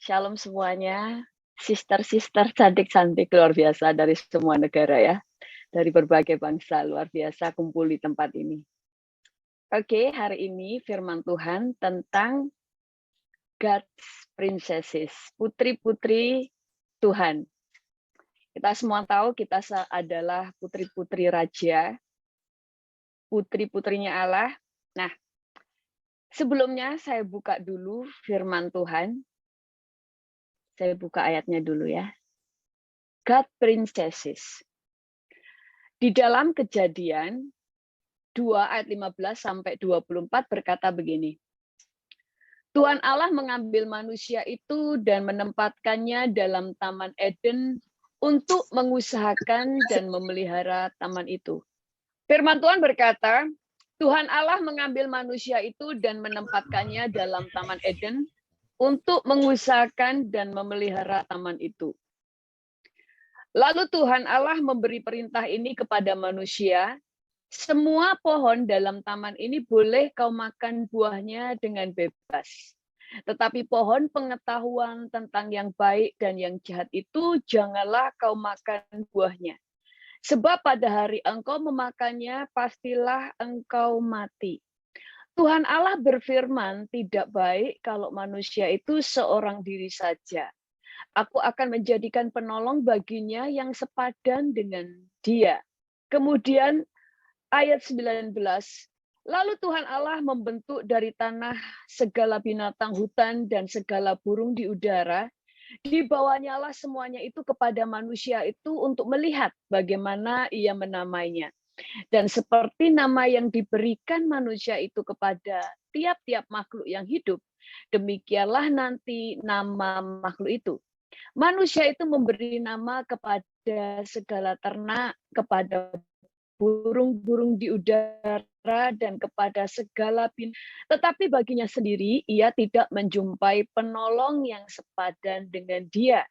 Shalom semuanya, sister-sister cantik-cantik luar biasa dari semua negara ya, dari berbagai bangsa luar biasa kumpul di tempat ini. Oke, hari ini firman Tuhan tentang God's princesses, putri-putri Tuhan. Kita semua tahu kita adalah putri-putri raja, putri-putrinya Allah. Nah, sebelumnya saya buka dulu firman Tuhan. Saya buka ayatnya dulu ya. God princesses. Di dalam Kejadian 2 ayat 15 sampai 24 berkata begini. Tuhan Allah mengambil manusia itu dan menempatkannya dalam Taman Eden untuk mengusahakan dan memelihara taman itu. Firman Tuhan berkata, Tuhan Allah mengambil manusia itu dan menempatkannya dalam Taman Eden untuk mengusahakan dan memelihara taman itu. Lalu Tuhan Allah memberi perintah ini kepada manusia, semua pohon dalam taman ini boleh kau makan buahnya dengan bebas. Tetapi pohon pengetahuan tentang yang baik dan yang jahat itu janganlah kau makan buahnya. Sebab pada hari engkau memakannya, pastilah engkau mati. Tuhan Allah berfirman, tidak baik kalau manusia itu seorang diri saja. Aku akan menjadikan penolong baginya yang sepadan dengan dia. Kemudian ayat 19, lalu Tuhan Allah membentuk dari tanah segala binatang hutan dan segala burung di udara, dibawanya lah semuanya itu kepada manusia itu untuk melihat bagaimana ia menamainya. Dan seperti nama yang diberikan manusia itu kepada tiap-tiap makhluk yang hidup, demikianlah nanti nama makhluk itu. Manusia itu memberi nama kepada segala ternak, kepada burung-burung di udara, dan kepada segala binatang. Tetapi baginya sendiri, ia tidak menjumpai penolong yang sepadan dengan dia.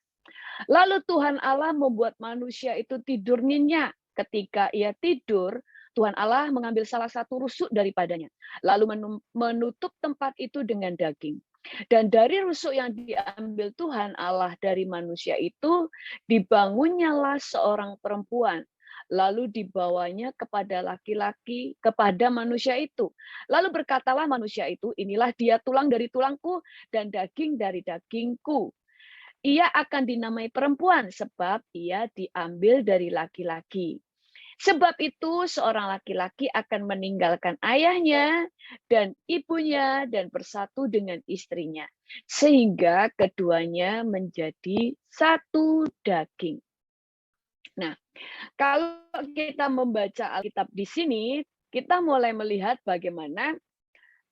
Lalu Tuhan Allah membuat manusia itu tidur nyenyak. Ketika ia tidur, Tuhan Allah mengambil salah satu rusuk daripadanya, lalu menutup tempat itu dengan daging. Dan dari rusuk yang diambil Tuhan Allah dari manusia itu, dibangunnyalah seorang perempuan. Lalu dibawanya kepada laki-laki, kepada manusia itu. Lalu berkatalah manusia itu, inilah dia tulang dari tulangku dan daging dari dagingku. Ia akan dinamai perempuan sebab ia diambil dari laki-laki. Sebab itu seorang laki-laki akan meninggalkan ayahnya dan ibunya dan bersatu dengan istrinya. Sehingga keduanya menjadi satu daging. Nah, kalau kita membaca Alkitab di sini, kita mulai melihat bagaimana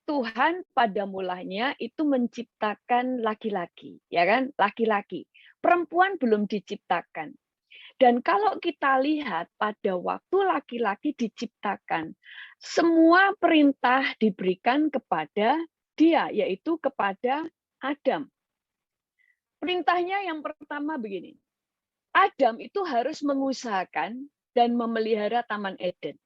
Tuhan pada mulanya itu menciptakan laki-laki, ya kan? Laki-laki. Perempuan belum diciptakan. Dan kalau kita lihat pada waktu laki-laki diciptakan, semua perintah diberikan kepada dia, yaitu kepada Adam. Perintahnya yang pertama begini, Adam itu harus mengusahakan dan memelihara Taman Eden.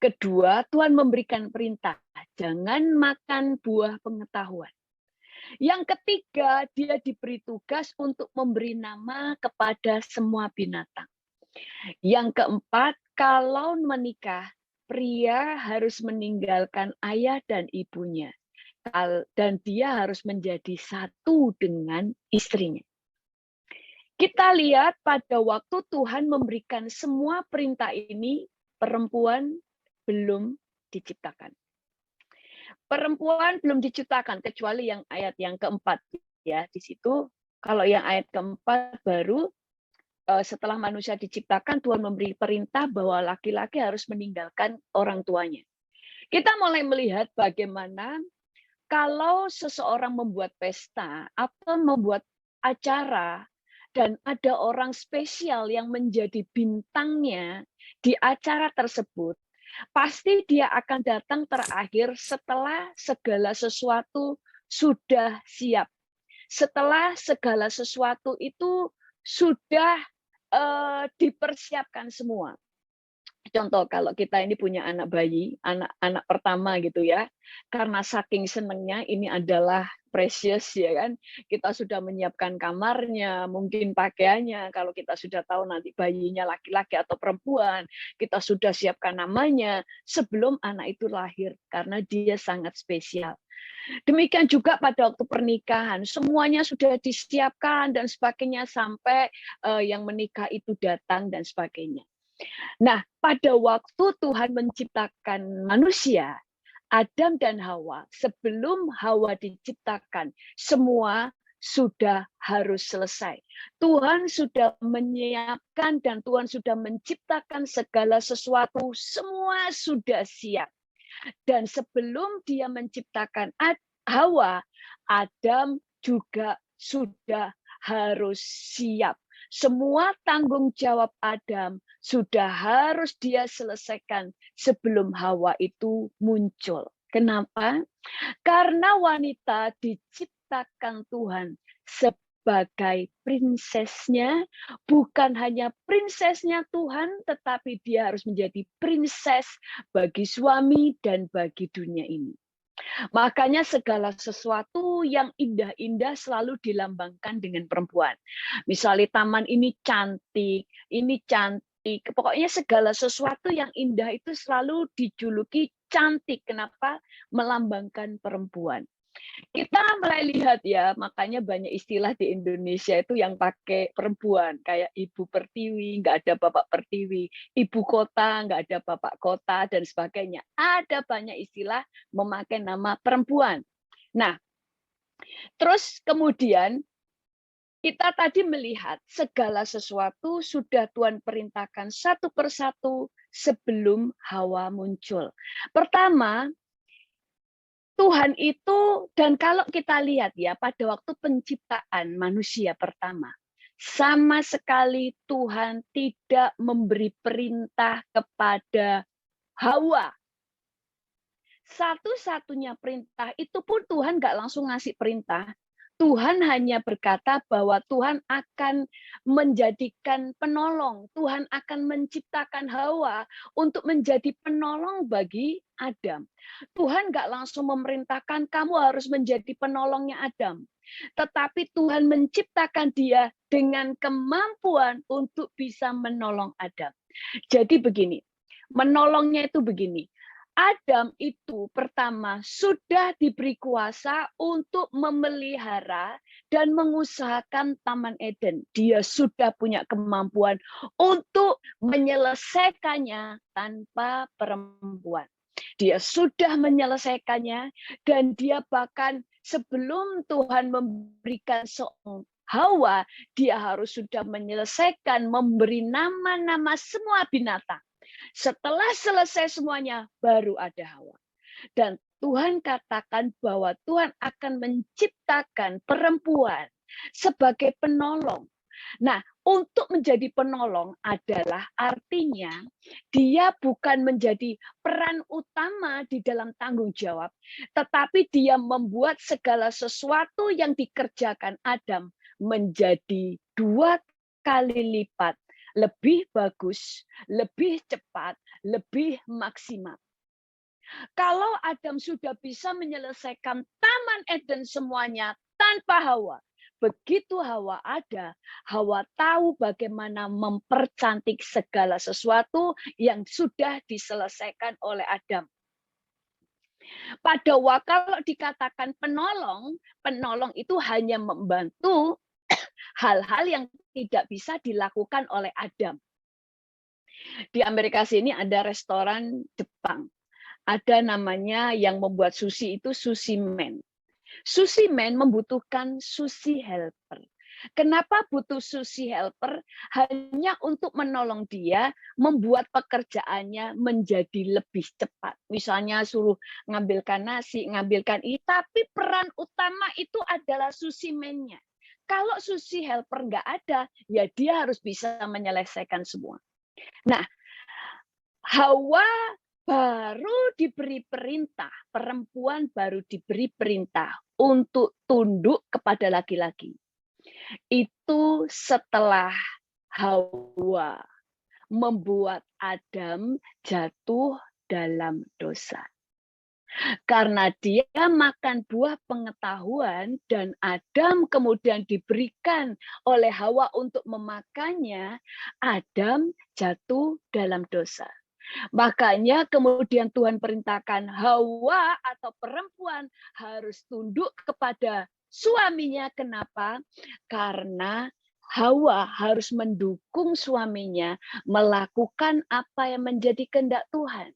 Kedua, Tuhan memberikan perintah, jangan makan buah pengetahuan. Yang ketiga, dia diberi tugas untuk memberi nama kepada semua binatang. Yang keempat, kalau menikah, pria harus meninggalkan ayah dan ibunya. Dan dia harus menjadi satu dengan istrinya. Kita lihat pada waktu Tuhan memberikan semua perintah ini, perempuan belum diciptakan. Perempuan belum diciptakan, kecuali yang ayat yang keempat. Ya, di situ, kalau yang ayat keempat baru, setelah manusia diciptakan, Tuhan memberi perintah bahwa laki-laki harus meninggalkan orang tuanya. Kita mulai melihat bagaimana kalau seseorang membuat pesta atau membuat acara dan ada orang spesial yang menjadi bintangnya di acara tersebut, pasti dia akan datang terakhir setelah segala sesuatu sudah siap. Setelah segala sesuatu itu sudah dipersiapkan semua. Contoh kalau kita ini punya anak bayi, anak pertama gitu ya, karena saking senengnya ini adalah precious ya kan, kita sudah menyiapkan kamarnya, mungkin pakaiannya, kalau kita sudah tahu nanti bayinya laki-laki atau perempuan, kita sudah siapkan namanya sebelum anak itu lahir karena dia sangat spesial. Demikian juga pada waktu pernikahan, semuanya sudah disiapkan dan sebagainya sampai yang menikah itu datang dan sebagainya. Nah, pada waktu Tuhan menciptakan manusia, Adam dan Hawa, sebelum Hawa diciptakan, semua sudah harus selesai. Tuhan sudah menyiapkan dan Tuhan sudah menciptakan segala sesuatu, semua sudah siap. Dan sebelum dia menciptakan Hawa, Adam juga sudah harus siap. Semua tanggung jawab Adam sudah harus dia selesaikan sebelum Hawa itu muncul. Kenapa? Karena wanita diciptakan Tuhan sebagai prinsesnya, bukan hanya prinsesnya Tuhan, tetapi dia harus menjadi prinses bagi suami dan bagi dunia ini. Makanya segala sesuatu yang indah-indah selalu dilambangkan dengan perempuan. Misalnya taman ini cantik, ini cantik. Pokoknya segala sesuatu yang indah itu selalu dijuluki cantik. Kenapa? Melambangkan perempuan. Kita mulai lihat ya, makanya banyak istilah di Indonesia itu yang pakai perempuan, kayak Ibu Pertiwi, nggak ada Bapak Pertiwi, Ibu Kota, nggak ada Bapak Kota, dan sebagainya. Ada banyak istilah memakai nama perempuan. Nah, terus kemudian kita tadi melihat segala sesuatu sudah Tuhan perintahkan satu persatu sebelum Hawa muncul. Pertama, Tuhan itu, dan kalau kita lihat ya, pada waktu penciptaan manusia pertama, sama sekali Tuhan tidak memberi perintah kepada Hawa. Satu-satunya perintah itu pun Tuhan nggak langsung ngasih perintah. Tuhan hanya berkata bahwa Tuhan akan menjadikan penolong. Tuhan akan menciptakan Hawa untuk menjadi penolong bagi Adam. Tuhan nggak langsung memerintahkan kamu harus menjadi penolongnya Adam. Tetapi Tuhan menciptakan dia dengan kemampuan untuk bisa menolong Adam. Jadi begini, menolongnya itu begini. Adam itu pertama sudah diberi kuasa untuk memelihara dan mengusahakan Taman Eden. Dia sudah punya kemampuan untuk menyelesaikannya tanpa perempuan. Dia sudah menyelesaikannya dan dia bahkan sebelum Tuhan memberikan seorang Hawa, dia harus sudah menyelesaikan, memberi nama-nama semua binatang. Setelah selesai semuanya, baru ada Hawa. Dan Tuhan katakan bahwa Tuhan akan menciptakan perempuan sebagai penolong. Nah, untuk menjadi penolong adalah artinya dia bukan menjadi peran utama di dalam tanggung jawab, tetapi dia membuat segala sesuatu yang dikerjakan Adam menjadi 2 kali lipat lebih bagus, lebih cepat, lebih maksimal. Kalau Adam sudah bisa menyelesaikan Taman Eden semuanya tanpa Hawa, begitu Hawa ada, Hawa tahu bagaimana mempercantik segala sesuatu yang sudah diselesaikan oleh Adam. Pada waktu kalau dikatakan penolong, penolong itu hanya membantu hal-hal yang tidak bisa dilakukan oleh Adam. Di Amerika sini ada restoran Jepang. Ada namanya yang membuat sushi itu sushi man. Sushi man membutuhkan sushi helper. Kenapa butuh sushi helper? Hanya untuk menolong dia membuat pekerjaannya menjadi lebih cepat. Misalnya suruh ngambilkan nasi, ngambilkan ini, tapi peran utama itu adalah sushi man-nya. Kalau sushi helper nggak ada, ya dia harus bisa menyelesaikan semua. Nah, Hawa baru diberi perintah, perempuan baru diberi perintah untuk tunduk kepada laki-laki. Itu setelah Hawa membuat Adam jatuh dalam dosa. Karena dia makan buah pengetahuan dan Adam kemudian diberikan oleh Hawa untuk memakannya, Adam jatuh dalam dosa. Makanya kemudian Tuhan perintahkan Hawa atau perempuan harus tunduk kepada suaminya. Kenapa? Karena Hawa harus mendukung suaminya melakukan apa yang menjadi kehendak Tuhan.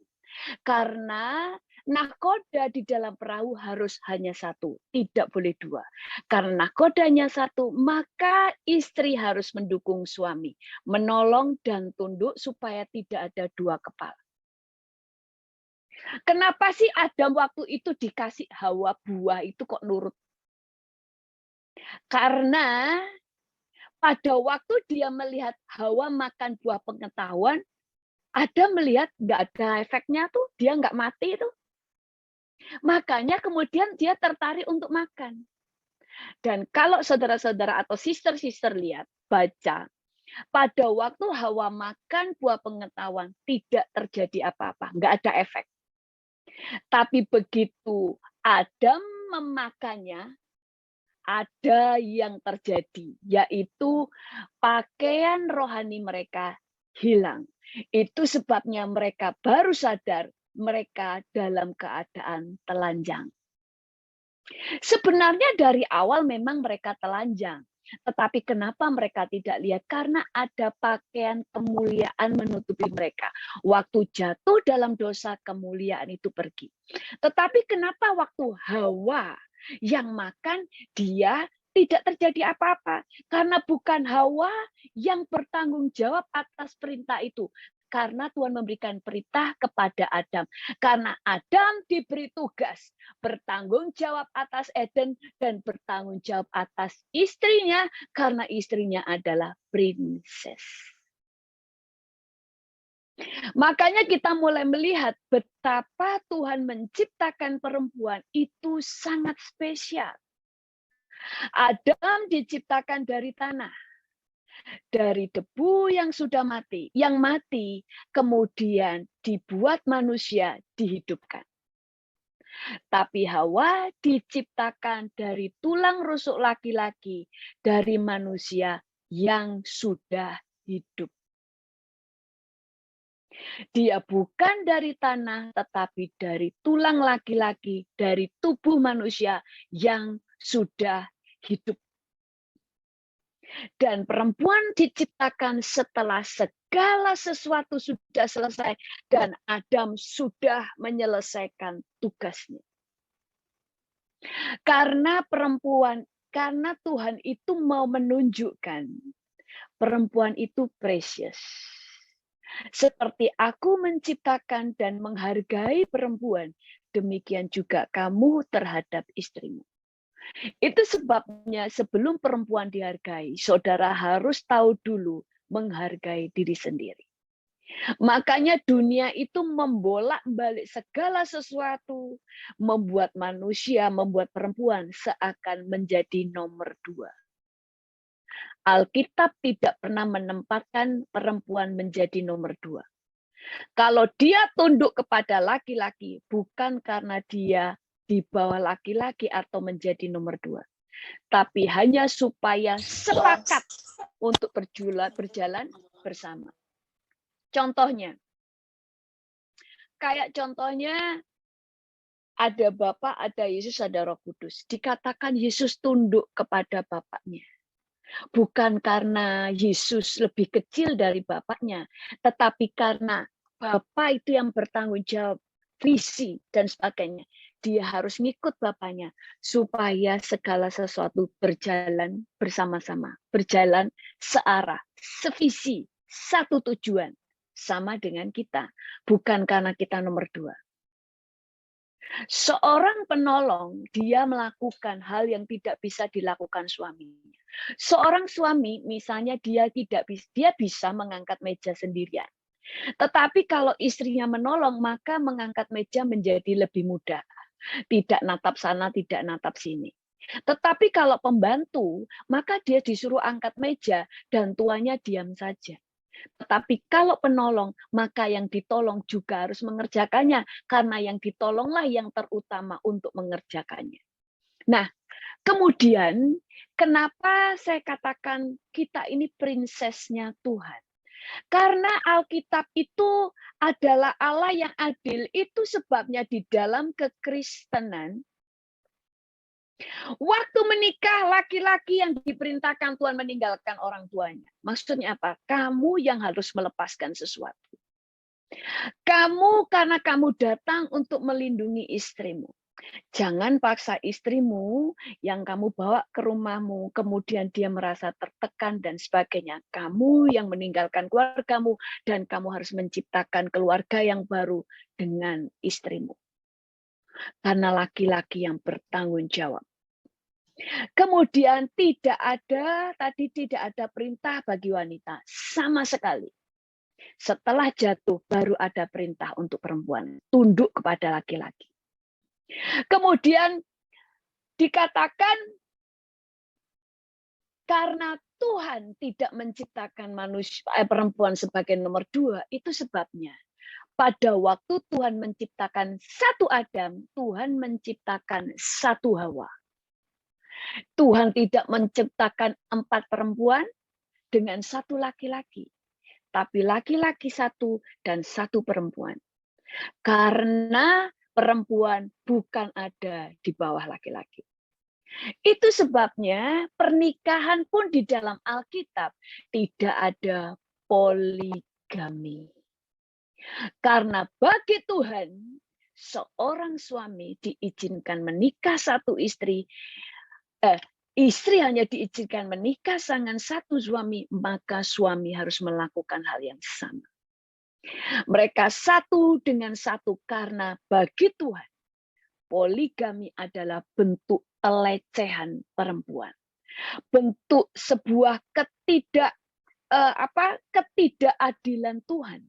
Karena nahkoda di dalam perahu harus hanya satu, tidak boleh dua. Karena nahkodanya satu, maka istri harus mendukung suami, menolong dan tunduk supaya tidak ada dua kepala. Kenapa sih Adam waktu itu dikasih Hawa buah itu kok nurut? Karena pada waktu dia melihat Hawa makan buah pengetahuan, Adam melihat nggak ada efeknya tuh, dia nggak mati itu. Makanya kemudian dia tertarik untuk makan. Dan kalau saudara-saudara atau sister-sister lihat, baca, pada waktu Hawa makan buah pengetahuan, tidak terjadi apa-apa, nggak ada efek. Tapi begitu Adam memakannya, ada yang terjadi, yaitu pakaian rohani mereka hilang. Itu sebabnya mereka baru sadar mereka dalam keadaan telanjang. Sebenarnya dari awal memang mereka telanjang. Tetapi kenapa mereka tidak lihat? Karena ada pakaian kemuliaan menutupi mereka. Waktu jatuh dalam dosa, kemuliaan itu pergi. Tetapi kenapa waktu Hawa yang makan, dia tidak terjadi apa-apa? Karena bukan Hawa yang bertanggung jawab atas perintah itu. Karena Tuhan memberikan perintah kepada Adam. Karena Adam diberi tugas bertanggung jawab atas Eden dan bertanggung jawab atas istrinya karena istrinya adalah princess. Makanya kita mulai melihat betapa Tuhan menciptakan perempuan itu sangat spesial. Adam diciptakan dari tanah, dari debu yang sudah mati, yang mati kemudian dibuat manusia dihidupkan. Tapi Hawa diciptakan dari tulang rusuk laki-laki, dari manusia yang sudah hidup. Dia bukan dari tanah, tetapi dari tulang laki-laki, dari tubuh manusia yang sudah hidup. Dan perempuan diciptakan setelah segala sesuatu sudah selesai dan Adam sudah menyelesaikan tugasnya. Karena Tuhan itu mau menunjukkan perempuan itu precious. Seperti aku menciptakan dan menghargai perempuan, demikian juga kamu terhadap istrimu. Itu sebabnya sebelum perempuan dihargai, saudara harus tahu dulu menghargai diri sendiri. Makanya dunia itu membolak-balik segala sesuatu, membuat manusia, membuat perempuan seakan menjadi nomor dua. Alkitab tidak pernah menempatkan perempuan menjadi nomor dua. Kalau dia tunduk kepada laki-laki, bukan karena dia di bawah laki-laki atau menjadi nomor dua, tapi hanya supaya sepakat untuk berjalan bersama. Contohnya, ada Bapa, ada Yesus, ada Roh Kudus. Dikatakan Yesus tunduk kepada Bapaknya. Bukan karena Yesus lebih kecil dari Bapaknya, tetapi karena Bapa itu yang bertanggung jawab visi dan sebagainya. Dia harus ngikut Bapaknya supaya segala sesuatu berjalan bersama-sama, berjalan searah, sevisi, satu tujuan, sama dengan kita. Bukan karena kita nomor dua. Seorang penolong, dia melakukan hal yang tidak bisa dilakukan suaminya. Seorang suami, misalnya dia bisa mengangkat meja sendirian. Tetapi kalau istrinya menolong, maka mengangkat meja menjadi lebih mudah. Tidak natap sana, tidak natap sini. Tetapi kalau pembantu, maka dia disuruh angkat meja dan tuannya diam saja. Tetapi kalau penolong, maka yang ditolong juga harus mengerjakannya, karena yang ditolonglah yang terutama untuk mengerjakannya. Nah, kemudian kenapa saya katakan kita ini prinsesnya Tuhan? Karena Alkitab itu adalah Allah yang adil. Itu sebabnya di dalam kekristenan, waktu menikah laki-laki yang diperintahkan Tuhan meninggalkan orang tuanya. Maksudnya apa? Kamu yang harus melepaskan sesuatu. Kamu karena kamu datang untuk melindungi istrimu. Jangan paksa istrimu yang kamu bawa ke rumahmu, kemudian dia merasa tertekan dan sebagainya. Kamu yang meninggalkan keluargamu dan kamu harus menciptakan keluarga yang baru dengan istrimu. Karena laki-laki yang bertanggung jawab. Kemudian tidak ada perintah bagi wanita sama sekali. Setelah jatuh baru ada perintah untuk perempuan, tunduk kepada laki-laki. Kemudian dikatakan karena Tuhan tidak menciptakan perempuan sebagai nomor 2, itu sebabnya pada waktu Tuhan menciptakan satu Adam, Tuhan menciptakan satu Hawa. Tuhan tidak menciptakan 4 perempuan dengan satu laki-laki, tapi laki-laki 1 dan 1 perempuan. Karena perempuan bukan ada di bawah laki-laki. Itu sebabnya pernikahan pun di dalam Alkitab tidak ada poligami. Karena bagi Tuhan, seorang suami diizinkan menikah satu istri, istri hanya diizinkan menikah dengan satu suami, maka suami harus melakukan hal yang sama. Mereka satu dengan satu karena bagi Tuhan, poligami adalah bentuk pelecehan perempuan. Bentuk sebuah ketidakadilan Tuhan.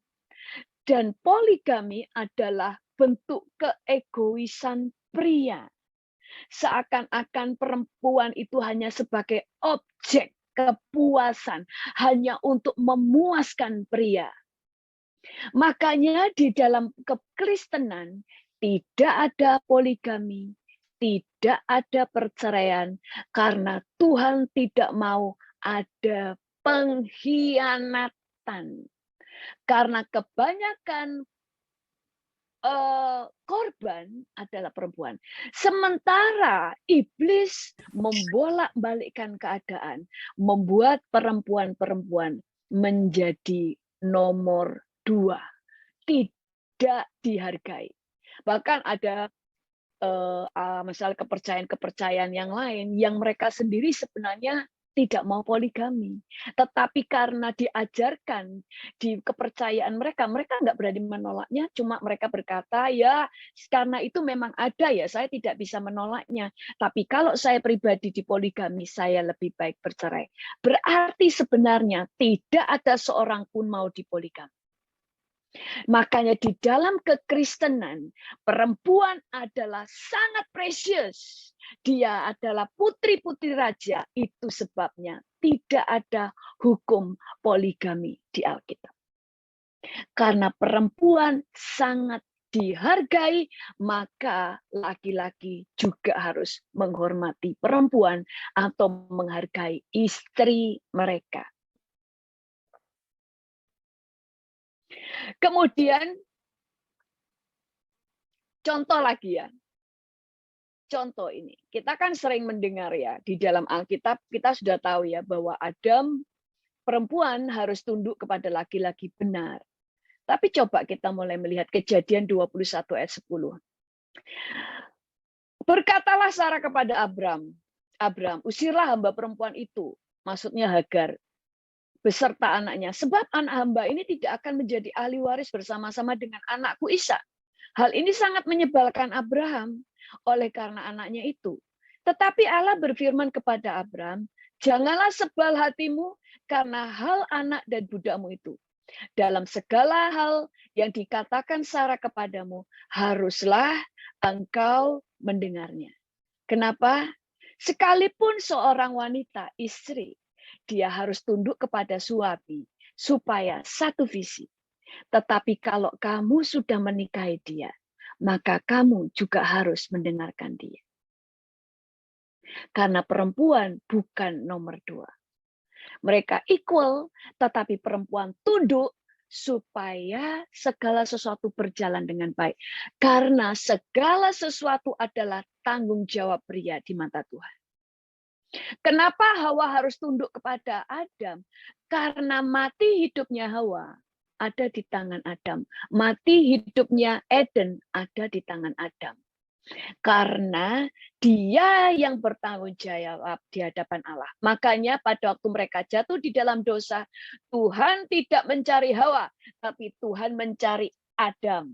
Dan poligami adalah bentuk keegoisan pria. Seakan-akan perempuan itu hanya sebagai objek kepuasan, hanya untuk memuaskan pria. Makanya di dalam kekristenan tidak ada poligami, tidak ada perceraian, karena Tuhan tidak mau ada pengkhianatan. Karena kebanyakan korban adalah perempuan. Sementara iblis membolak-balikkan keadaan, membuat perempuan-perempuan menjadi nomor 2, tidak dihargai. Bahkan ada misalnya kepercayaan-kepercayaan yang lain yang mereka sendiri sebenarnya tidak mau poligami, tetapi karena diajarkan di kepercayaan mereka nggak berani menolaknya, cuma mereka berkata, ya karena itu memang ada ya, saya tidak bisa menolaknya. Tapi kalau saya pribadi di poligami, saya lebih baik bercerai. Berarti sebenarnya tidak ada seorang pun mau dipoligami. Makanya di dalam kekristenan, perempuan adalah sangat precious. Dia adalah putri-putri raja. Itu sebabnya tidak ada hukum poligami di Alkitab. Karena perempuan sangat dihargai, maka laki-laki juga harus menghormati perempuan atau menghargai istri mereka. Kemudian, contoh lagi ya. Contoh ini, kita kan sering mendengar ya, di dalam Alkitab kita sudah tahu ya bahwa Adam, perempuan harus tunduk kepada laki-laki, benar. Tapi coba kita mulai melihat Kejadian 21 ayat 10. Berkatalah Sarah kepada Abram, usirlah hamba perempuan itu, maksudnya Hagar, beserta anaknya, sebab anak hamba ini tidak akan menjadi ahli waris bersama-sama dengan anakku Ishak. Hal ini sangat menyebalkan Abraham oleh karena anaknya itu. Tetapi Allah berfirman kepada Abram, janganlah sebal hatimu karena hal anak dan budakmu itu. Dalam segala hal yang dikatakan Sarah kepadamu, haruslah engkau mendengarnya. Kenapa? Sekalipun seorang wanita, istri, dia harus tunduk kepada suami. supaya satu visi. Tetapi kalau kamu sudah menikahi dia, maka kamu juga harus mendengarkan dia. Karena perempuan bukan nomor 2. Mereka equal, tetapi perempuan tunduk supaya segala sesuatu berjalan dengan baik. Karena segala sesuatu adalah tanggung jawab pria di mata Tuhan. Kenapa Hawa harus tunduk kepada Adam? Karena mati hidupnya Hawa ada di tangan Adam. Mati hidupnya Eden ada di tangan Adam. Karena dia yang bertanggung jawab di hadapan Allah. Makanya pada waktu mereka jatuh di dalam dosa, Tuhan tidak mencari Hawa, tapi Tuhan mencari Adam.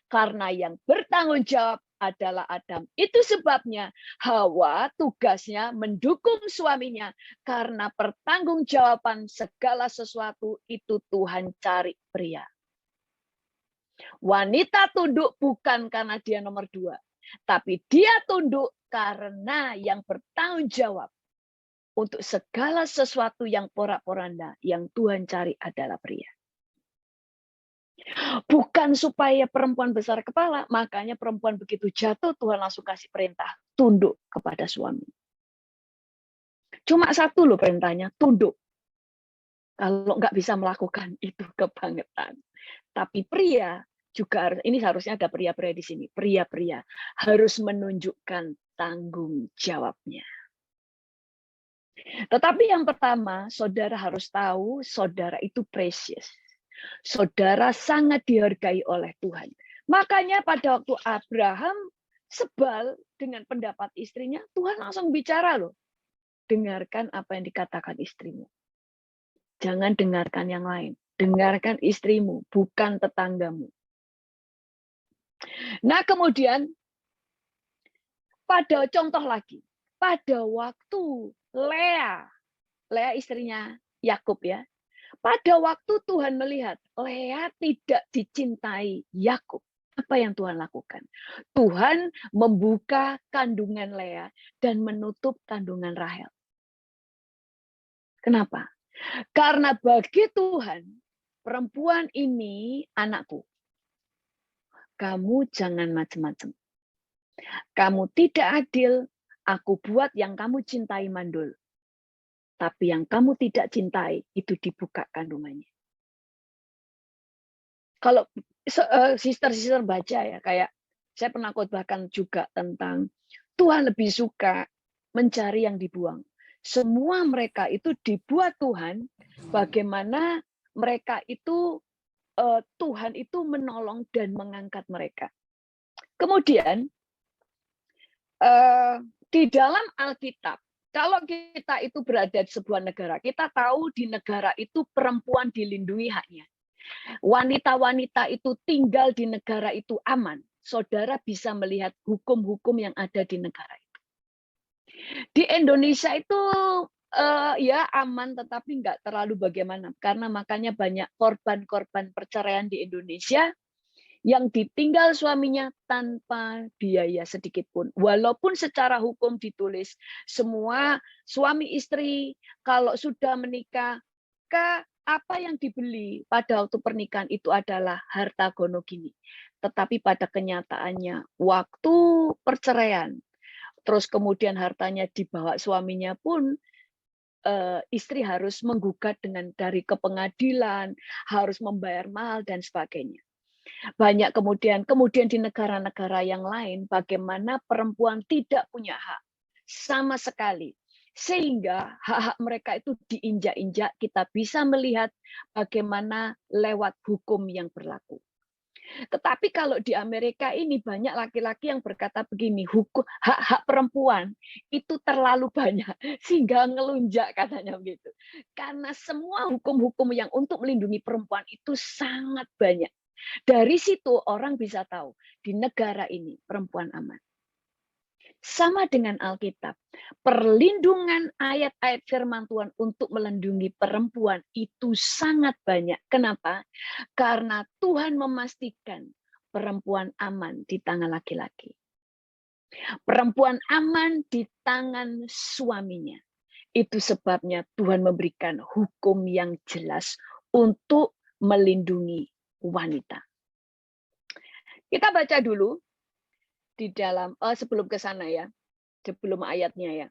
Karena yang bertanggung jawab adalah Adam. Itu sebabnya Hawa tugasnya mendukung suaminya. Karena pertanggungjawaban segala sesuatu itu Tuhan cari pria. Wanita tunduk bukan karena dia nomor 2. Tapi dia tunduk karena yang bertanggung jawab untuk segala sesuatu yang porak-poranda yang Tuhan cari adalah pria. Bukan supaya perempuan besar kepala, makanya perempuan begitu jatuh Tuhan langsung kasih perintah, tunduk kepada suami. Cuma satu loh perintahnya, tunduk. Kalau nggak bisa melakukan itu kebangetan. Tapi pria juga harus, ini seharusnya ada pria-pria di sini, pria-pria harus menunjukkan tanggung jawabnya. Tetapi yang pertama, saudara harus tahu, saudara itu precious. Saudara sangat dihargai oleh Tuhan. Makanya pada waktu Abraham sebal dengan pendapat istrinya, Tuhan langsung bicara loh. Dengarkan apa yang dikatakan istrimu. Jangan dengarkan yang lain. Dengarkan istrimu, bukan tetanggamu. Nah kemudian, pada contoh lagi, pada waktu Lea istrinya Yakub ya, pada waktu Tuhan melihat Lea tidak dicintai Yakub, apa yang Tuhan lakukan? Tuhan membuka kandungan Lea dan menutup kandungan Rahel. Kenapa? Karena bagi Tuhan, perempuan ini anakku. Kamu jangan macam-macam. Kamu tidak adil, aku buat yang kamu cintai mandul. Tapi yang kamu tidak cintai, itu dibuka kandungannya. Kalau sister-sister baca ya, kayak saya pernah khotbahkan juga tentang Tuhan lebih suka mencari yang dibuang. Semua mereka itu dibuat Tuhan, bagaimana mereka itu Tuhan itu menolong dan mengangkat mereka. Kemudian di dalam Alkitab, kalau kita itu berada di sebuah negara, kita tahu di negara itu perempuan dilindungi haknya. Wanita-wanita itu tinggal di negara itu aman. Saudara bisa melihat hukum-hukum yang ada di negara itu. Di Indonesia itu ya aman, tetapi nggak terlalu bagaimana. Karena makanya banyak korban-korban perceraian di Indonesia yang ditinggal suaminya tanpa biaya sedikit pun. Walaupun secara hukum ditulis, semua suami istri kalau sudah menikah, apa yang dibeli pada waktu pernikahan itu adalah harta gono gini. Tetapi pada kenyataannya, waktu perceraian, terus kemudian hartanya dibawa suaminya pun, istri harus menggugat dari ke pengadilan, harus membayar mahal dan sebagainya. Banyak kemudian di negara-negara yang lain, bagaimana perempuan tidak punya hak sama sekali. Sehingga hak-hak mereka itu diinjak-injak, kita bisa melihat bagaimana lewat hukum yang berlaku. Tetapi kalau di Amerika ini banyak laki-laki yang berkata begini, hak-hak perempuan itu terlalu banyak sehingga ngelunjak katanya begitu. Karena semua hukum-hukum yang untuk melindungi perempuan itu sangat banyak. Dari situ orang bisa tahu di negara ini perempuan aman. Sama dengan Alkitab, perlindungan ayat-ayat firman Tuhan untuk melindungi perempuan itu sangat banyak. Kenapa? Karena Tuhan memastikan perempuan aman di tangan laki-laki. Perempuan aman di tangan suaminya. Itu sebabnya Tuhan memberikan hukum yang jelas untuk melindungi wanita. Kita baca dulu di dalam sebelum ke sana ya, sebelum ayatnya ya.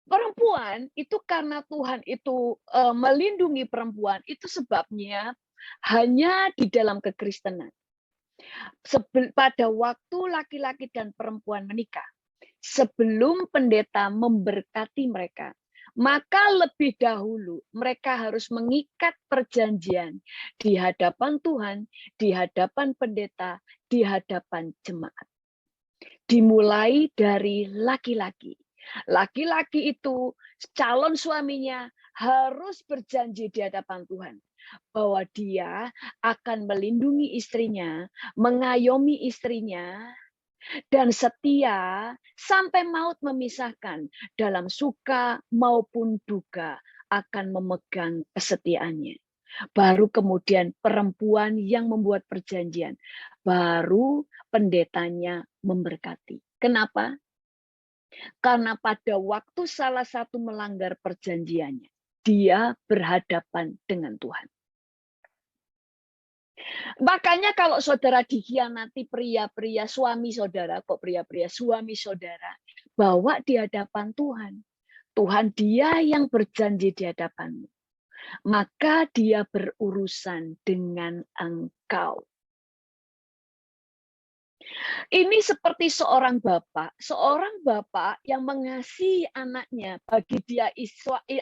Perempuan itu karena Tuhan itu melindungi perempuan, itu sebabnya hanya di dalam kekristenan. Pada waktu laki-laki dan perempuan menikah, sebelum pendeta memberkati mereka, maka lebih dahulu mereka harus mengikat perjanjian di hadapan Tuhan, di hadapan pendeta, di hadapan jemaat. Dimulai dari laki-laki. Laki-laki itu calon suaminya harus berjanji di hadapan Tuhan bahwa dia akan melindungi istrinya, mengayomi istrinya, dan setia sampai maut memisahkan, dalam suka maupun duka akan memegang kesetiaannya. Baru kemudian perempuan yang membuat perjanjian, baru pendetanya memberkati. Kenapa? Karena pada waktu salah satu melanggar perjanjiannya, dia berhadapan dengan Tuhan. Makanya kalau saudara dikhianati pria-pria suami saudara, kok pria-pria suami saudara, bawa di hadapan Tuhan. Tuhan dia yang berjanji di hadapanmu. Maka dia berurusan dengan engkau. Ini seperti seorang bapak yang mengasihi anaknya. Bagi dia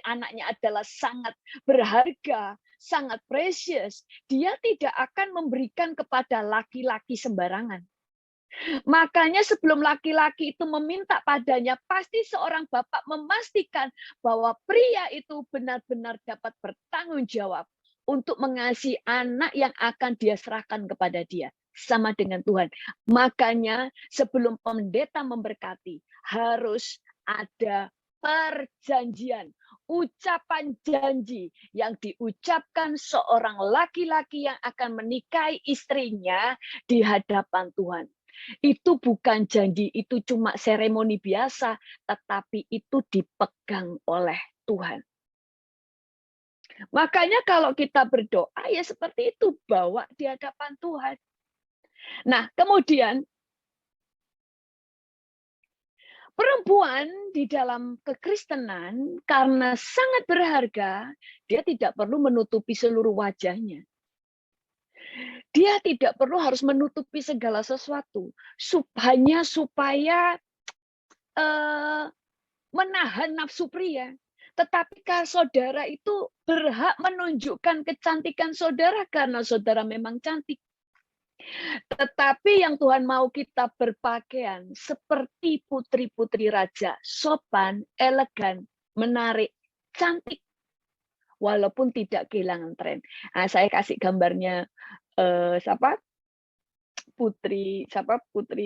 anaknya adalah sangat berharga, sangat precious. Dia tidak akan memberikan kepada laki-laki sembarangan. Makanya sebelum laki-laki itu meminta padanya, pasti seorang bapak memastikan bahwa pria itu benar-benar dapat bertanggung jawab untuk mengasihi anak yang akan dia serahkan kepada dia. Sama dengan Tuhan. Makanya sebelum pendeta memberkati, harus ada perjanjian. Ucapan janji yang diucapkan seorang laki-laki yang akan menikahi istrinya di hadapan Tuhan. Itu bukan janji, itu cuma seremoni biasa, tetapi itu dipegang oleh Tuhan. Makanya kalau kita berdoa, ya seperti itu, bawa di hadapan Tuhan. Nah, kemudian perempuan di dalam kekristenan karena sangat berharga, dia tidak perlu menutupi seluruh wajahnya. Dia tidak perlu harus menutupi segala sesuatu, hanya supaya menahan nafsu pria. Tetapi kalau saudara itu berhak menunjukkan kecantikan saudara karena saudara memang cantik. Tetapi yang Tuhan mau kita berpakaian seperti putri-putri raja, sopan, elegan, menarik, cantik, walaupun tidak kehilangan tren. Nah, saya kasih gambarnya putri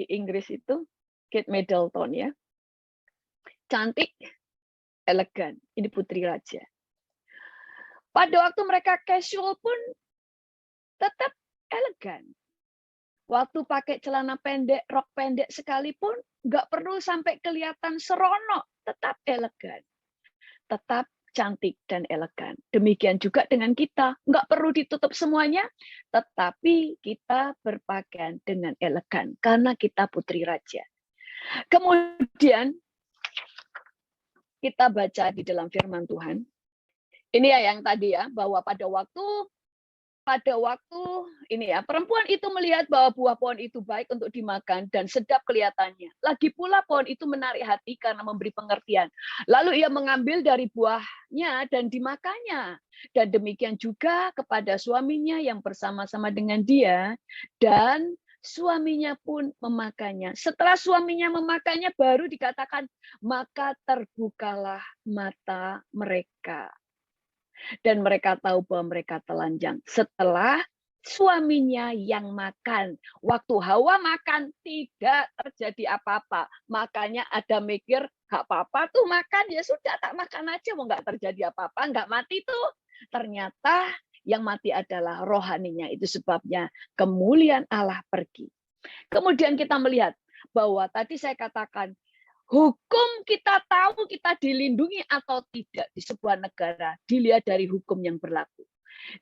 Inggris itu, Kate Middleton ya, cantik, elegan. Ini putri raja. Pada waktu mereka casual pun tetap elegan. Waktu pakai celana pendek, rok pendek sekalipun, nggak perlu sampai kelihatan seronok, tetap elegan. Tetap cantik dan elegan. Demikian juga dengan kita. Nggak perlu ditutup semuanya, tetapi kita berpakaian dengan elegan, karena kita putri raja. Kemudian, kita baca di dalam firman Tuhan. Ini ya yang tadi ya, bahwa pada waktu ini ya, perempuan itu melihat bahwa buah pohon itu baik untuk dimakan dan sedap kelihatannya. Lagi pula pohon itu menarik hati karena memberi pengertian. Lalu ia mengambil dari buahnya dan dimakannya. Dan demikian juga kepada suaminya yang bersama-sama dengan dia, dan suaminya pun memakannya. Setelah suaminya memakannya, baru dikatakan, maka terbukalah mata mereka. Dan mereka tahu bahwa mereka telanjang. Setelah suaminya yang makan. Waktu Hawa makan, tidak terjadi apa-apa. Makanya ada mikir, gak apa-apa tuh makan, ya sudah tak makan aja, mau nggak terjadi apa-apa, nggak mati tuh. Ternyata yang mati adalah rohaninya. Itu sebabnya kemuliaan Allah pergi. Kemudian kita melihat bahwa tadi saya katakan, Hukum kita tahu kita dilindungi atau tidak di sebuah negara dilihat dari hukum yang berlaku.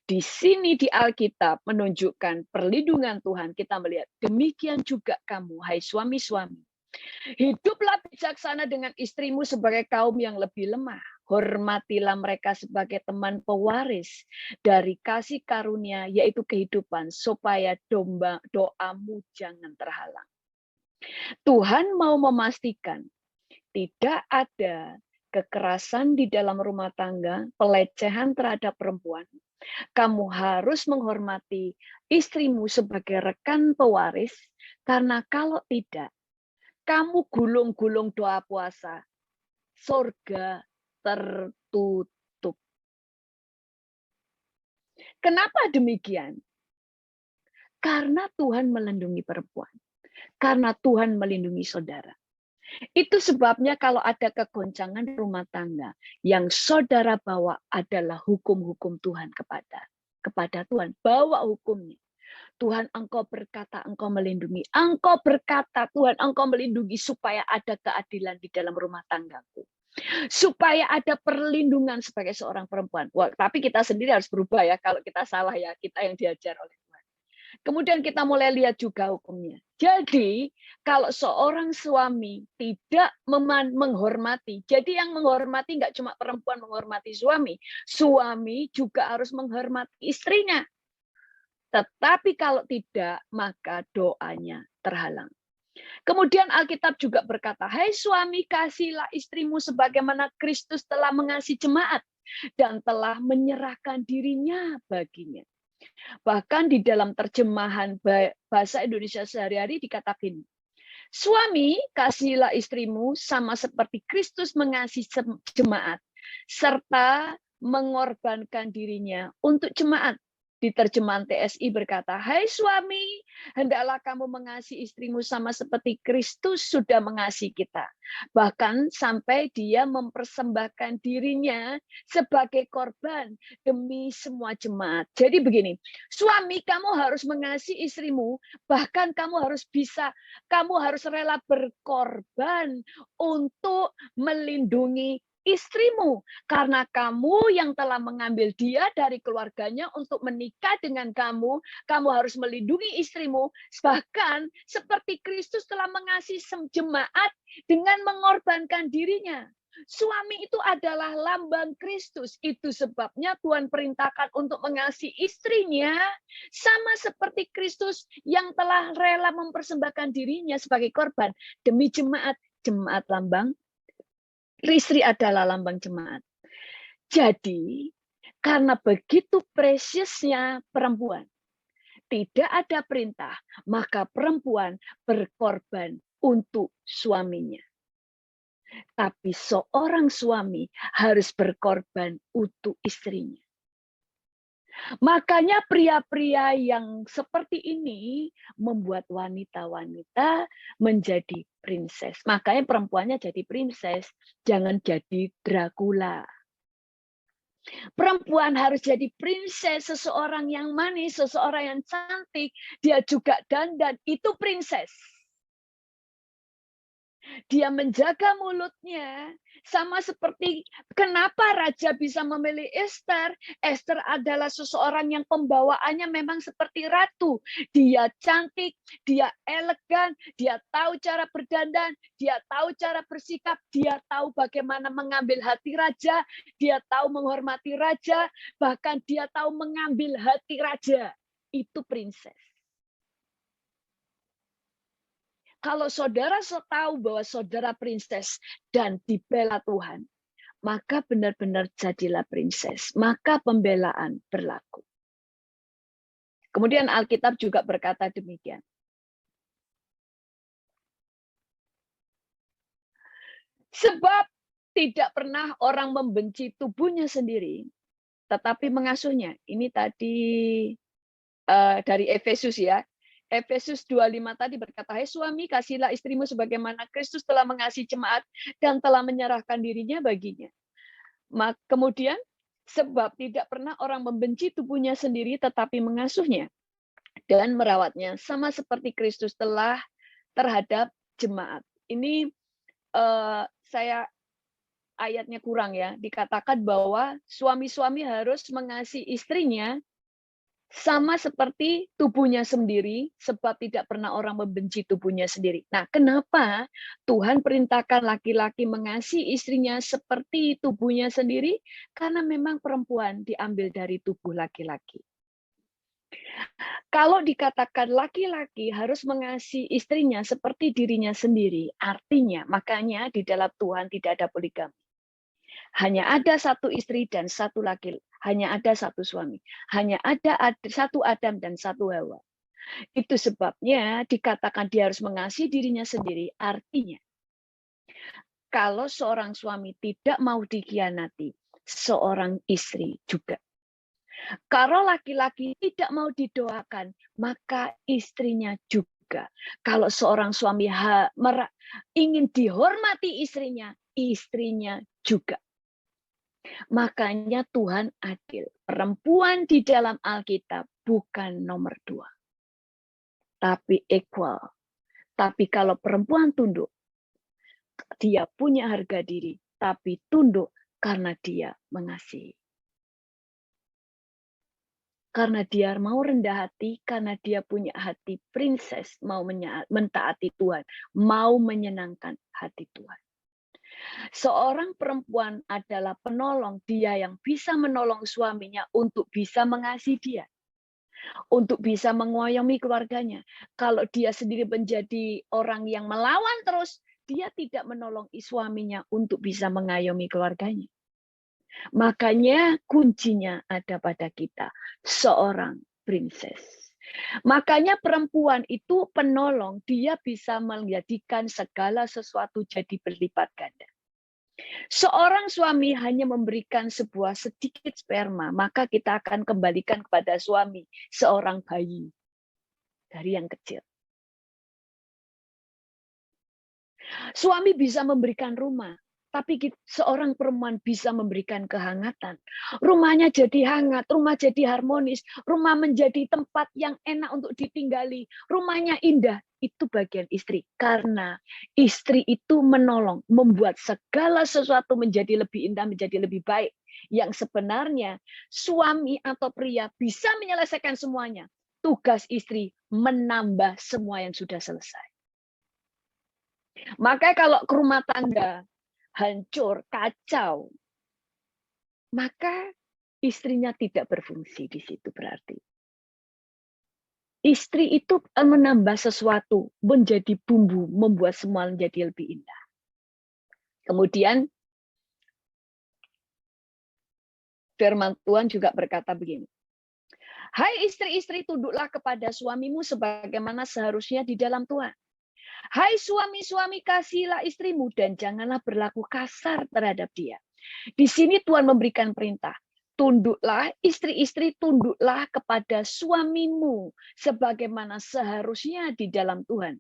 Di sini di Alkitab menunjukkan perlindungan Tuhan. Kita melihat demikian juga kamu, hai suami-suami. Hiduplah bijaksana dengan istrimu sebagai kaum yang lebih lemah. Hormatilah mereka sebagai teman pewaris dari kasih karunia, yaitu kehidupan, supaya doamu jangan terhalang. Tuhan mau memastikan tidak ada kekerasan di dalam rumah tangga, pelecehan terhadap perempuan. Kamu harus menghormati istrimu sebagai rekan pewaris, karena kalau tidak, kamu gulung-gulung doa puasa, surga tertutup. Kenapa demikian? Karena Tuhan melindungi perempuan. Karena Tuhan melindungi saudara. Itu sebabnya kalau ada kegoncangan rumah tangga, yang saudara bawa adalah hukum-hukum Tuhan kepada Tuhan. Bawa hukumnya. Tuhan, engkau berkata, engkau melindungi. Engkau berkata, Tuhan, engkau melindungi supaya ada keadilan di dalam rumah tanggaku. Supaya ada perlindungan sebagai seorang perempuan. Wah, tapi kita sendiri harus berubah ya. Kalau kita salah ya, kita yang diajar oleh Tuhan. Kemudian kita mulai lihat juga hukumnya. Jadi, kalau seorang suami tidak menghormati, jadi yang menghormati nggak cuma perempuan menghormati suami juga harus menghormati istrinya. Tetapi kalau tidak, maka doanya terhalang. Kemudian Alkitab juga berkata, hai suami, kasihilah istrimu sebagaimana Kristus telah mengasihi jemaat dan telah menyerahkan dirinya baginya. Bahkan di dalam terjemahan bahasa Indonesia sehari-hari dikatakan, suami, kasihilah istrimu sama seperti Kristus mengasihi jemaat, serta mengorbankan dirinya untuk jemaat. Di terjemahan TSI berkata, hai suami, hendaklah kamu mengasihi istrimu sama seperti Kristus sudah mengasihi kita. Bahkan sampai dia mempersembahkan dirinya sebagai korban demi semua jemaat. Jadi begini, suami, kamu harus mengasihi istrimu, bahkan kamu harus rela berkorban untuk melindungi istrimu, karena kamu yang telah mengambil dia dari keluarganya untuk menikah dengan kamu harus melindungi istrimu, bahkan seperti Kristus telah mengasihi jemaat dengan mengorbankan dirinya. Suami itu adalah lambang Kristus, itu sebabnya Tuhan perintahkan untuk mengasihi istrinya sama seperti Kristus yang telah rela mempersembahkan dirinya sebagai korban demi jemaat lambang. Istri adalah lambang jemaat. Jadi, karena begitu preciousnya perempuan, tidak ada perintah, maka perempuan berkorban untuk suaminya. Tapi seorang suami harus berkorban untuk istrinya. Makanya pria-pria yang seperti ini membuat wanita-wanita menjadi princess. Makanya perempuannya jadi princess, jangan jadi Dracula. Perempuan harus jadi princess, seseorang yang manis, seseorang yang cantik, dia juga dandan, itu princess. Dia menjaga mulutnya, sama seperti kenapa raja bisa memilih Esther. Esther adalah seseorang yang pembawaannya memang seperti ratu. Dia cantik, dia elegan, dia tahu cara berdandan, dia tahu cara bersikap, dia tahu bagaimana mengambil hati raja, dia tahu menghormati raja, bahkan dia tahu mengambil hati raja. Itu princess. Kalau saudara tahu bahwa saudara princess dan dibela Tuhan, maka benar-benar jadilah princess. Maka pembelaan berlaku. Kemudian Alkitab juga berkata demikian. Sebab tidak pernah orang membenci tubuhnya sendiri, tetapi mengasuhnya. Ini tadi dari Efesus ya. Efesus 2:5 tadi berkata, hai suami, kasihilah istrimu sebagaimana Kristus telah mengasihi jemaat dan telah menyerahkan dirinya baginya. Kemudian, sebab tidak pernah orang membenci tubuhnya sendiri tetapi mengasuhnya dan merawatnya sama seperti Kristus telah terhadap jemaat. Ini saya ayatnya kurang ya, dikatakan bahwa suami-suami harus mengasihi istrinya sama seperti tubuhnya sendiri, sebab tidak pernah orang membenci tubuhnya sendiri. Nah, kenapa Tuhan perintahkan laki-laki mengasihi istrinya seperti tubuhnya sendiri? Karena memang perempuan diambil dari tubuh laki-laki. Kalau dikatakan laki-laki harus mengasihi istrinya seperti dirinya sendiri, artinya makanya di dalam Tuhan tidak ada poligami. Hanya ada satu istri dan satu laki, hanya ada satu suami, hanya ada satu Adam dan satu Hawa. Itu sebabnya dikatakan dia harus mengasihi dirinya sendiri, artinya kalau seorang suami tidak mau dikhianati, seorang istri juga. Kalau laki-laki tidak mau didoakan, maka istrinya juga. Kalau seorang suami ingin dihormati istrinya, istrinya juga. Makanya Tuhan adil. Perempuan di dalam Alkitab bukan nomor 2, tapi equal. Tapi kalau perempuan tunduk, dia punya harga diri, tapi tunduk karena dia mengasihi. Karena dia mau rendah hati, karena dia punya hati princess, mau mentaati Tuhan, mau menyenangkan hati Tuhan. Seorang perempuan adalah penolong, dia yang bisa menolong suaminya untuk bisa mengasihi dia, untuk bisa mengayomi keluarganya. Kalau dia sendiri menjadi orang yang melawan terus, dia tidak menolong suaminya untuk bisa mengayomi keluarganya. Makanya kuncinya ada pada kita, seorang princess. Makanya perempuan itu penolong, dia bisa menjadikan segala sesuatu jadi berlipat ganda. Seorang suami hanya memberikan sebuah sedikit sperma, maka kita akan kembalikan kepada suami seorang bayi dari yang kecil. Suami bisa memberikan rumah, tapi seorang perempuan bisa memberikan kehangatan. Rumahnya jadi hangat, rumah jadi harmonis, rumah menjadi tempat yang enak untuk ditinggali, rumahnya indah. Itu bagian istri. Karena istri itu menolong, membuat segala sesuatu menjadi lebih indah, menjadi lebih baik. Yang sebenarnya suami atau pria bisa menyelesaikan semuanya. Tugas istri menambah semua yang sudah selesai. Makanya kalau ke rumah tangga hancur, kacau, maka istrinya tidak berfungsi di situ berarti. Istri itu menambah sesuatu, menjadi bumbu, membuat semua menjadi lebih indah. Kemudian firman Tuhan juga berkata begini. Hai istri-istri, tunduklah kepada suamimu sebagaimana seharusnya di dalam Tuhan. Hai suami-suami, kasihilah istrimu dan janganlah berlaku kasar terhadap dia. Di sini Tuhan memberikan perintah. Tunduklah, istri-istri tunduklah kepada suamimu sebagaimana seharusnya di dalam Tuhan.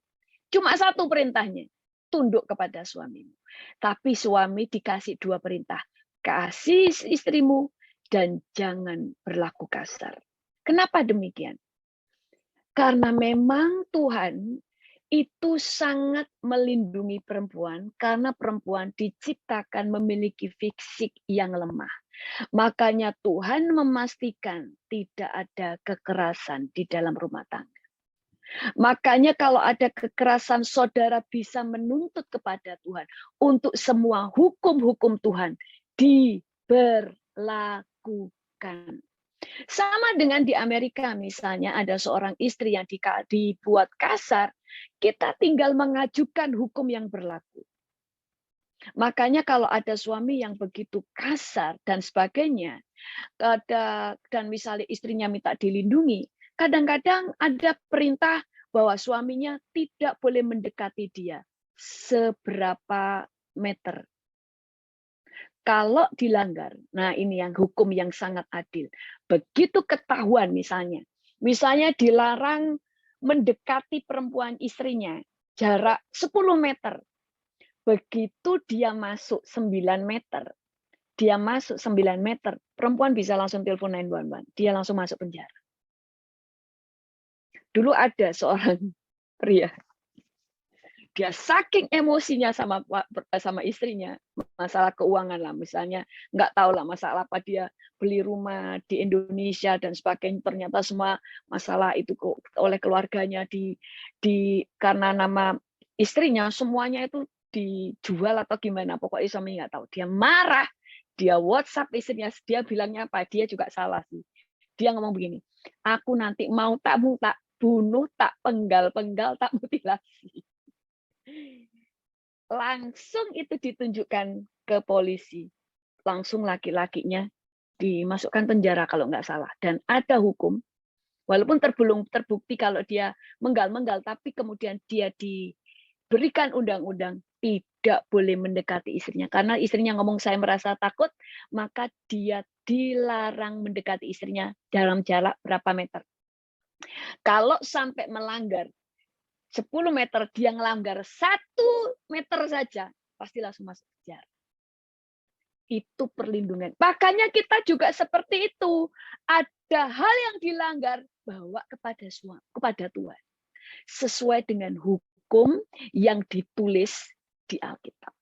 Cuma satu perintahnya, tunduk kepada suamimu. Tapi suami dikasih 2 perintah. Kasih istrimu dan jangan berlaku kasar. Kenapa demikian? Karena memang Tuhan itu sangat melindungi perempuan karena perempuan diciptakan memiliki fisik yang lemah. Makanya Tuhan memastikan tidak ada kekerasan di dalam rumah tangga. Makanya kalau ada kekerasan, saudara bisa menuntut kepada Tuhan untuk semua hukum-hukum Tuhan diberlakukan. Sama dengan di Amerika misalnya ada seorang istri yang dibuat kasar, kita tinggal mengajukan hukum yang berlaku. Makanya kalau ada suami yang begitu kasar dan sebagainya, dan misalnya istrinya minta dilindungi, kadang-kadang ada perintah bahwa suaminya tidak boleh mendekati dia seberapa meter. Kalau dilanggar, nah ini yang hukum yang sangat adil. Begitu ketahuan misalnya dilarang mendekati perempuan istrinya, jarak 10 meter. Begitu dia masuk 9 meter, perempuan bisa langsung telepon 911, dia langsung masuk penjara. Dulu ada seorang pria, Dia saking emosinya sama istrinya, masalah keuangan lah misalnya, nggak tahu lah masalah apa, dia beli rumah di Indonesia dan sebagainya, ternyata semua masalah itu oleh keluarganya karena nama istrinya semuanya itu dijual atau gimana, pokoknya suami nggak tahu. Dia marah, dia WhatsApp istrinya, dia bilangnya apa? Dia juga salah sih. Dia ngomong begini, aku nanti mau tak bunuh, tak penggal-penggal, tak mutilasi. Langsung itu ditunjukkan ke polisi. Langsung laki-lakinya dimasukkan penjara kalau nggak salah. Dan ada hukum, walaupun terbukti kalau dia menggal-menggal, tapi kemudian dia diberikan undang-undang tidak boleh mendekati istrinya. Karena istrinya ngomong saya merasa takut, maka dia dilarang mendekati istrinya dalam jarak berapa meter. Kalau sampai melanggar 10 meter, dia ngelanggar 1 meter saja, pasti langsung masuk penjara. Itu perlindungan. Makanya kita juga seperti itu. Ada hal yang dilanggar, bawa kepada Tuhan. Sesuai dengan hukum yang ditulis di Alkitab.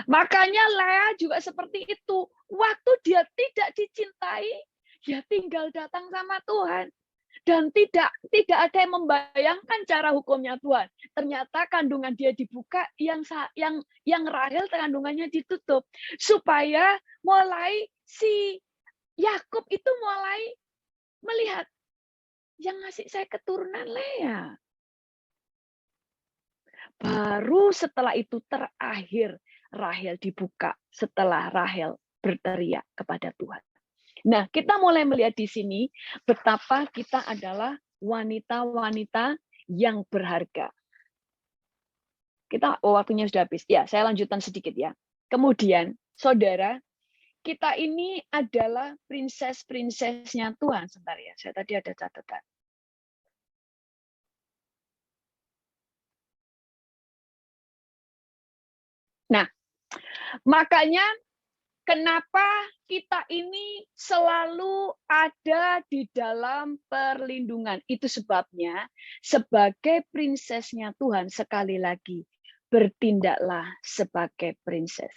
Makanya Lea juga seperti itu. Waktu dia tidak dicintai, dia tinggal datang sama Tuhan. Dan tidak ada yang membayangkan cara hukumnya Tuhan. Ternyata kandungan dia dibuka, yang Rahel kandungannya ditutup, supaya mulai si Yakub itu mulai melihat yang ngasih saya keturunan Lea. Baru setelah itu terakhir Rahel dibuka, setelah Rahel berteriak kepada Tuhan. Nah, kita mulai melihat di sini betapa kita adalah wanita-wanita yang berharga. Waktunya sudah habis. Ya, saya lanjutkan sedikit ya. Kemudian, saudara, kita ini adalah princess-princessnya Tuhan. Sebentar ya, saya tadi ada catatan. Nah, makanya kenapa kita ini selalu ada di dalam perlindungan? Itu sebabnya sebagai princess-nya Tuhan, sekali lagi, bertindaklah sebagai princess.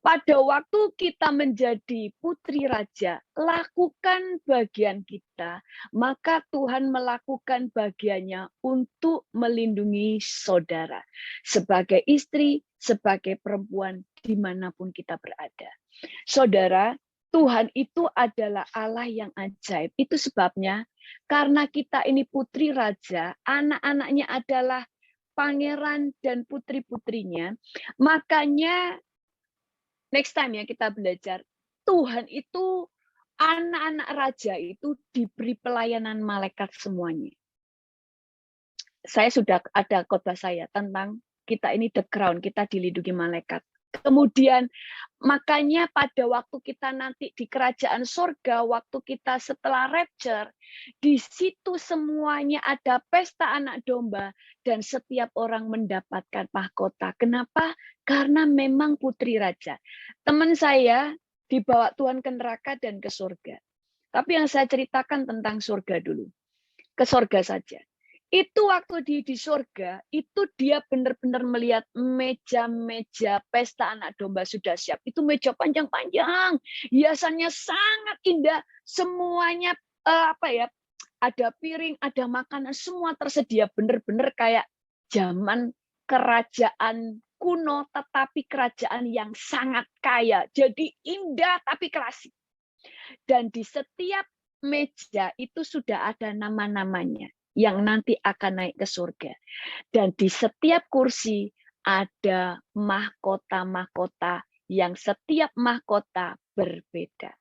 Pada waktu kita menjadi putri raja, lakukan bagian kita, maka Tuhan melakukan bagiannya untuk melindungi saudara. Sebagai istri, sebagai perempuan, dimanapun kita berada. Saudara, Tuhan itu adalah Allah yang ajaib. Itu sebabnya, karena kita ini putri raja, anak-anaknya adalah pangeran dan putri-putrinya, makanya next time ya kita belajar, Tuhan itu, anak-anak raja itu diberi pelayanan malaikat semuanya. Saya sudah ada khotbah saya tentang kita ini the crown, kita dilindungi malaikat. Kemudian makanya pada waktu kita nanti di kerajaan surga, waktu kita setelah rapture, di situ semuanya ada pesta anak domba dan setiap orang mendapatkan mahkota. Kenapa? Karena memang putri raja. Teman saya dibawa Tuhan ke neraka dan ke surga. Tapi yang saya ceritakan tentang surga dulu. Ke surga saja. Itu waktu di surga, itu dia benar-benar melihat meja-meja pesta anak domba sudah siap. Itu meja panjang-panjang, hiasannya sangat indah, semuanya ada piring, ada makanan, semua tersedia, benar-benar kayak zaman kerajaan kuno, tetapi kerajaan yang sangat kaya. Jadi indah tapi klasik. Dan di setiap meja itu sudah ada nama-namanya yang nanti akan naik ke surga. Dan di setiap kursi ada mahkota-mahkota yang setiap mahkota berbeda.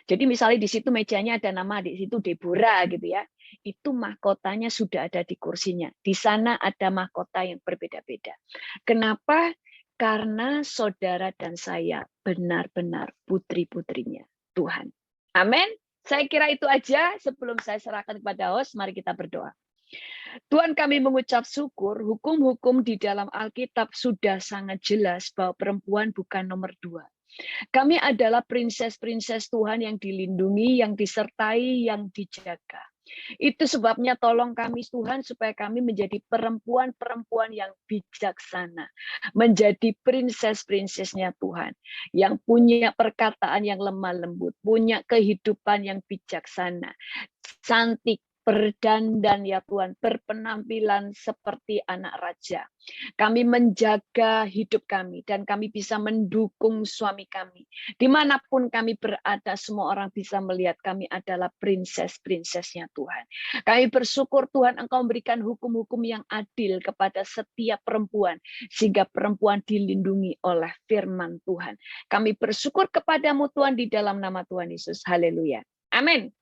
Jadi misalnya di situ mejanya ada nama, di situ Deborah gitu ya. Itu mahkotanya sudah ada di kursinya. Di sana ada mahkota yang berbeda-beda. Kenapa? Karena saudara dan saya benar-benar putri-putrinya Tuhan. Amin. Saya kira itu aja sebelum saya serahkan kepada host. Mari kita berdoa. Tuhan, kami mengucap syukur, hukum-hukum di dalam Alkitab sudah sangat jelas bahwa perempuan bukan nomor 2. Kami adalah princess-princess Tuhan yang dilindungi, yang disertai, yang dijaga. Itu sebabnya tolong kami Tuhan supaya kami menjadi perempuan-perempuan yang bijaksana. Menjadi princess-princessnya Tuhan. Yang punya perkataan yang lemah lembut. Punya kehidupan yang bijaksana. Cantik, berdandan ya Tuhan, berpenampilan seperti anak raja. Kami menjaga hidup kami dan kami bisa mendukung suami kami. Dimanapun kami berada, semua orang bisa melihat kami adalah princess-princessnya Tuhan. Kami bersyukur Tuhan Engkau memberikan hukum-hukum yang adil kepada setiap perempuan, sehingga perempuan dilindungi oleh firman Tuhan. Kami bersyukur kepadamu Tuhan di dalam nama Tuhan Yesus. Haleluya. Amin.